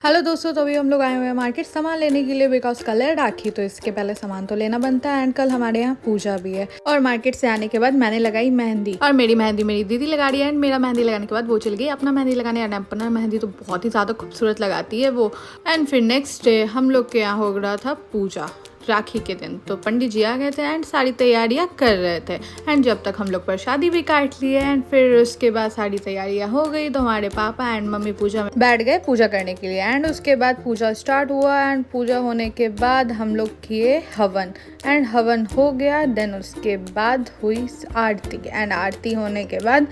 Hello दोस्तों, तो अभी हम लोग आए हुए हैं मार्केट सामान लेने के लिए बिकॉज कल है राखी, तो इसके पहले सामान तो लेना बनता है। एंड कल हमारे यहाँ पूजा भी है। और मार्केट से आने के बाद मैंने लगाई मेहंदी, और मेरी मेहंदी मेरी दीदी लगा रही है। एंड मेरा मेहंदी लगाने के बाद वो चल गई अपना मेहंदी लगाने। एंड अपना मेहंदी तो बहुत ही ज़्यादा खूबसूरत लगाती है वो। एंड फिर नेक्स्ट डे हम लोग के यहाँ हो रहा था पूजा राखी के दिन, तो पंडित जी आ गए थे एंड सारी तैयारियां कर रहे थे। एंड जब तक हम लोग प्रसादी भी काट लिए। एंड फिर उसके बाद सारी तैयारियां हो गई, तो हमारे पापा एंड मम्मी पूजा में बैठ गए पूजा करने के लिए। एंड उसके बाद पूजा स्टार्ट हुआ। एंड पूजा होने के बाद हम लोग किए हवन। एंड हवन हो गया। देन उसके बाद हुई आरती। एंड आरती होने के बाद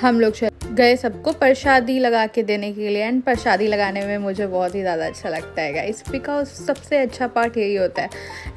हम लोग गए सबको प्रसादी लगा के देने के लिए। एंड प्रसादी लगाने में मुझे बहुत ही ज़्यादा अच्छा लगता है गाइस, बिकॉज सबसे अच्छा पार्ट यही होता है।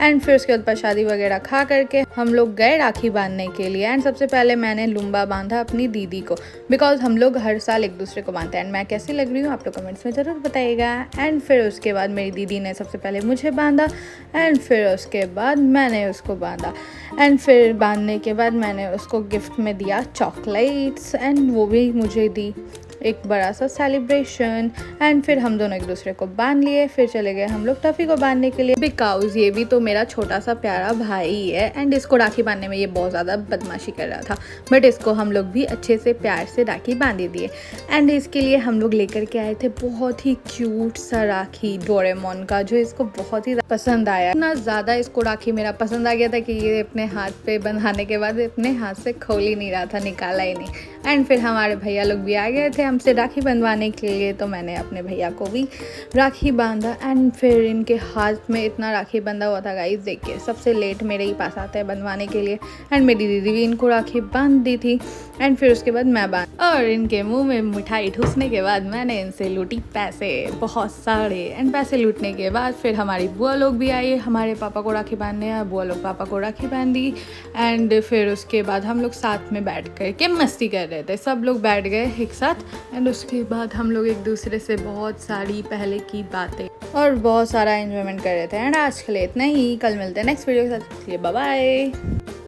एंड फिर उसके बाद प्रसादी वगैरह खा करके हम लोग गए राखी बांधने के लिए। एंड सबसे पहले मैंने लुम्बा बांधा अपनी दीदी को, बिकॉज हम लोग हर साल एक दूसरे को बांधते हैं। एंड मैं कैसी लग रही हूँ आप लोग कमेंट्स में ज़रूर बताइएगा। एंड फिर उसके बाद मेरी दीदी ने सबसे पहले मुझे बांधा। एंड फिर उसके बाद मैंने उसको बांधा। एंड फिर बांधने के बाद मैंने उसको गिफ्ट में दिया चॉकलेट्स। एंड वो भी मुझे दी, एक बड़ा सा सेलिब्रेशन। एंड फिर हम दोनों एक दूसरे को बांध लिए। फिर चले गए हम लोग टफ़ी को बांधने के लिए, बिकॉज ये भी तो मेरा छोटा सा प्यारा भाई है। एंड इसको राखी बांधने में ये बहुत ज़्यादा बदमाशी कर रहा था, बट इसको हम लोग भी अच्छे से प्यार से राखी बांध दिए। एंड इसके लिए हम लोग लेकर के आए थे बहुत ही क्यूट सा राखी डोरेमोन का, जो इसको बहुत ही पसंद आया। इतना ज़्यादा इसको राखी मेरा पसंद आ गया था कि ये अपने हाथ पे बंधाने के बाद अपने हाथ से खोल ही नहीं रहा था, निकाला ही नहीं। एंड फिर हमारे भैया लोग भी आ गए थे हमसे राखी बंधवाने के लिए, तो मैंने अपने भैया को भी राखी बांधा। एंड फिर इनके हाथ में इतना राखी बंधा हुआ था गाइस, देखिए सबसे लेट मेरे ही पास आता है बंधवाने के लिए। एंड मेरी दीदी भी इनको राखी बांध दी थी। एंड फिर उसके बाद मैं बांध, और इनके मुंह में मिठाई ठूसने के बाद मैंने इनसे लूटी पैसे बहुत सारे। एंड पैसे लूटने के बाद फिर हमारी बुआ लोग भी आई हमारे पापा को राखी बांधने। बुआ लोग पापा को राखी बांध दी। एंड फिर उसके बाद हम लोग साथ में बैठ कर के मस्ती कर रहे थे, सब लोग बैठ गए एक साथ। एंड उसके बाद हम लोग एक दूसरे से बहुत सारी पहले की बातें और बहुत सारा एंजॉयमेंट कर रहे थे। एंड आज के लिए इतना ही, कल मिलते हैं नेक्स्ट वीडियो के साथ। Bye bye.